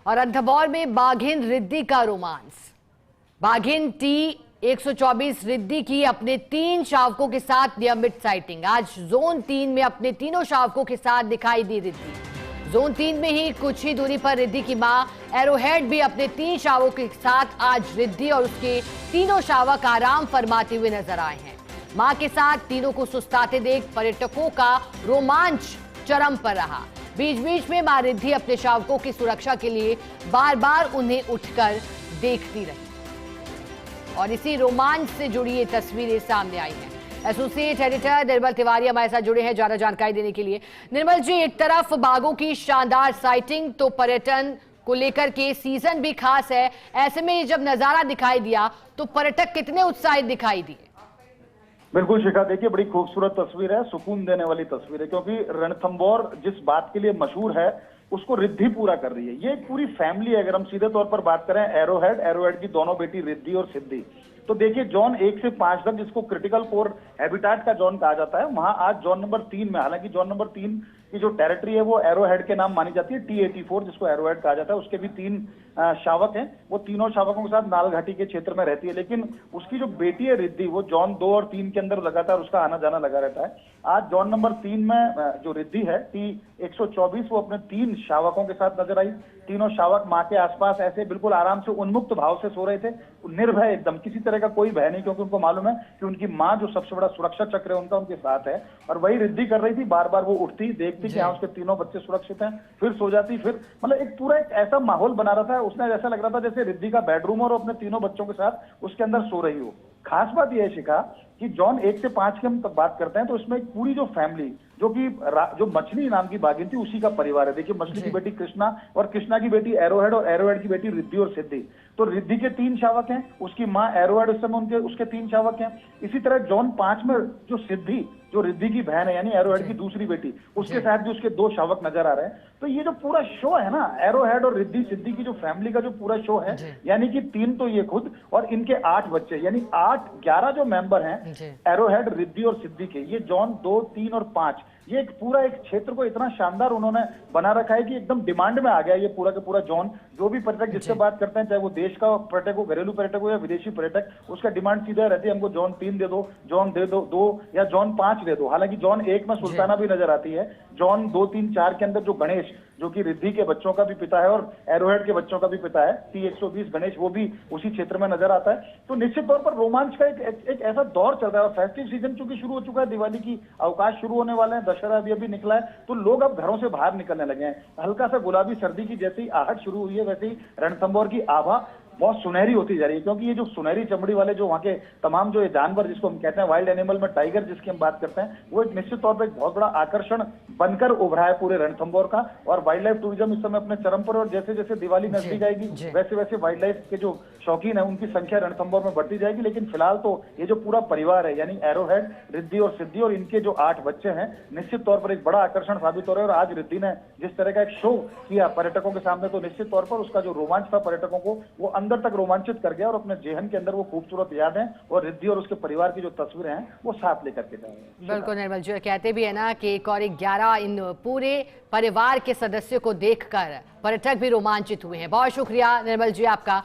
और रणथंभौर में बाघिन रिद्धि का रोमांस। बाघिन T-124 रिद्धि की अपने 3 शावकों के साथ नियमित साइटिंग। आज जोन 3 में अपने तीनों शावकों के साथ दिखाई दी रिद्धि। जोन 3 में ही कुछ ही दूरी पर रिद्धि की मां एरोहेड भी अपने 3 शावकों के साथ आज रिद्धि और उसके तीनों शावक आराम फरमाते हुए नजर आए हैं। मां के साथ तीनों को सुस्ताते देख पर्यटकों का रोमांच चरम पर रहा। बीच बीच में मां रिद्धि अपने शावकों की सुरक्षा के लिए बार बार उन्हें उठकर देखती रही और इसी रोमांच से जुड़ी ये तस्वीरें सामने आई हैं। एसोसिएट एडिटर निर्मल तिवारी हमारे साथ जुड़े हैं ज्यादा जानकारी देने के लिए। निर्मल जी, एक तरफ बाघों की शानदार साइटिंग तो पर्यटन को लेकर के सीजन भी खास है, ऐसे में जब नजारा दिखाई दिया तो पर्यटक कितने उत्साहित दिखाई दिए? बिल्कुल शिखा, देखिए बड़ी खूबसूरत तस्वीर है, सुकून देने वाली तस्वीर है, क्योंकि रणथंभौर जिस बात के लिए मशहूर है उसको रिद्धि पूरा कर रही है। ये एक पूरी फैमिली है। अगर हम सीधे तौर पर बात करें एरोहेड की दोनों बेटी रिद्धि और सिद्धि, तो देखिए जोन 1 से 5 तक जिसको क्रिटिकल कोर हैबिटेट का जोन कहा जाता है, वहां आज जोन नंबर 3 में, हालांकि जोन नंबर 3 की जो टेरिटरी है वो एरोहेड के नाम मानी जाती है, T-84 जिसको एरोहेड कहा जाता है, उसके भी 3 शावक हैं। वो तीनों शावकों के साथ नाल घाटी के क्षेत्र में रहती है, लेकिन उसकी जो बेटी है रिद्धि वो जोन 2 और 3 के अंदर लगातार उसका आना जाना लगा रहता है। आज जोन नंबर 3 में जो रिद्धि है T-124 वो अपने 3 शावकों के साथ नजर आई। तीनों शावक मां के आसपास ऐसे बिल्कुल आराम से उन्मुक्त भाव से सो रहे थे, निर्भय एकदम, किसी तरह का कोई भय नहीं, क्योंकि उनको मालूम है कि उनकी मां जो सबसे बड़ा सुरक्षा चक्र है उनका उनके साथ है। और वही रिद्धि कर रही थी, बार बार वो उठती, देखती कि हाँ उसके तीनों बच्चे सुरक्षित हैं, फिर सो जाती, फिर मतलब एक पूरा एक ऐसा माहौल बना रहा था, उसने ऐसा लग रहा था जैसे रिद्धि का बेडरूम और अपने तीनों बच्चों के साथ उसके अंदर सो रही हो। खास बात यह है शिखा कि जोन 1 से 5 की हम बात करते हैं तो इसमें एक पूरी जो फैमिली जो मछली नाम की बाघिन थी उसी का परिवार है। देखिए मछली की बेटी कृष्णा और कृष्णा की बेटी एरोहेड और एरोहेड की बेटी रिद्धि और सिद्धि। तो रिद्धि के 3 शावक हैं, उसकी मां एरोहेड उस समय उसके 3 शावक हैं। इसी तरह जोन 5 में जो सिद्धि, जो रिद्धि की बहन है यानी एरोहेड की दूसरी बेटी, उसके साथ भी उसके 2 शावक नजर आ रहे हैं। तो ये जो पूरा शो है ना, एरोहेड और रिद्धि सिद्धि की जो फैमिली का जो पूरा शो है, यानी कि 3 तो ये खुद और इनके 8 बच्चे, यानी 11 जो मेंबर हैं एरोहेड, रिद्धि और सिद्धि के, ये जोन 2, 3 और 5, ये एक पूरा एक क्षेत्र को इतना शानदार उन्होंने बना रखा है कि एकदम डिमांड में आ गया ये पूरा का पूरा जोन। जो भी पर्यटक जिससे बात करते हैं, चाहे वो देश का पर्यटक हो, घरेलू पर्यटक हो या विदेशी पर्यटक, उसका डिमांड सीधा रहती है हमको जोन 3 दे दो, जोन दे दो या जोन 5 दे दो। हालांकि जोन 1 में सुल्ताना भी नजर आती है। जोन 2, 3, 4 के अंदर जो गणेश, जो कि रिद्धि के बच्चों का भी पिता है और एरोहेड के बच्चों का भी पिता है, T-120 गणेश, वो भी उसी क्षेत्र में नजर आता है। तो निश्चित तौर पर रोमांच का एक ऐसा दौर चल रहा है। और फेस्टिव सीजन चूंकि शुरू हो चुका है, दिवाली की अवकाश शुरू होने वाले हैं, दशहरा अभी निकला है, तो लोग अब घरों से बाहर निकलने लगे हैं। हल्का सा गुलाबी सर्दी की जैसी आहट शुरू हुई है, वैसे ही रणथंभौर की आभा बहुत सुनहरी होती जा रही है, क्योंकि ये जो सुनहरी चमड़ी वाले जो वहाँ के तमाम जो ये जानवर, जिसको हम कहते हैं वाइल्ड एनिमल में टाइगर जिसकी हम बात करते हैं, वो एक निश्चित तौर पर एक बहुत बड़ा आकर्षण बनकर उभरा है पूरे रणथंभौर का। और वाइल्ड लाइफ टूरिज्म इस समय अपने चरम पर, और जैसे जैसे दिवाली नजदीक आएगी वैसे वैसे वाइल्ड लाइफ के जो शौकीन है उनकी संख्या रणथंभौर में बढ़ती जाएगी। लेकिन फिलहाल तो ये जो पूरा परिवार है, यानी एरोहेड, रिद्धि और सिद्धि और इनके जो 8 बच्चे हैं, निश्चित तौर पर एक बड़ा आकर्षण साबित हो रहा है। और आज रिद्धि ने जिस तरह का एक शो किया पर्यटकों के सामने, तो निश्चित तौर पर उसका जो रोमांच था पर्यटकों को, वो अंदर तक रोमांचित कर गया और अपने जेहन के अंदर वो खूबसूरत यादें और रिद्धि और उसके परिवार की जो तस्वीरें हैं वो साथ लेकर के जाएंगे। बिल्कुल निर्मल जी, कहते भी है ना कि एक और 11 इन पूरे परिवार के सदस्यों को देखकर पर्यटक भी रोमांचित हुए हैं। बहुत शुक्रिया निर्मल जी आपका।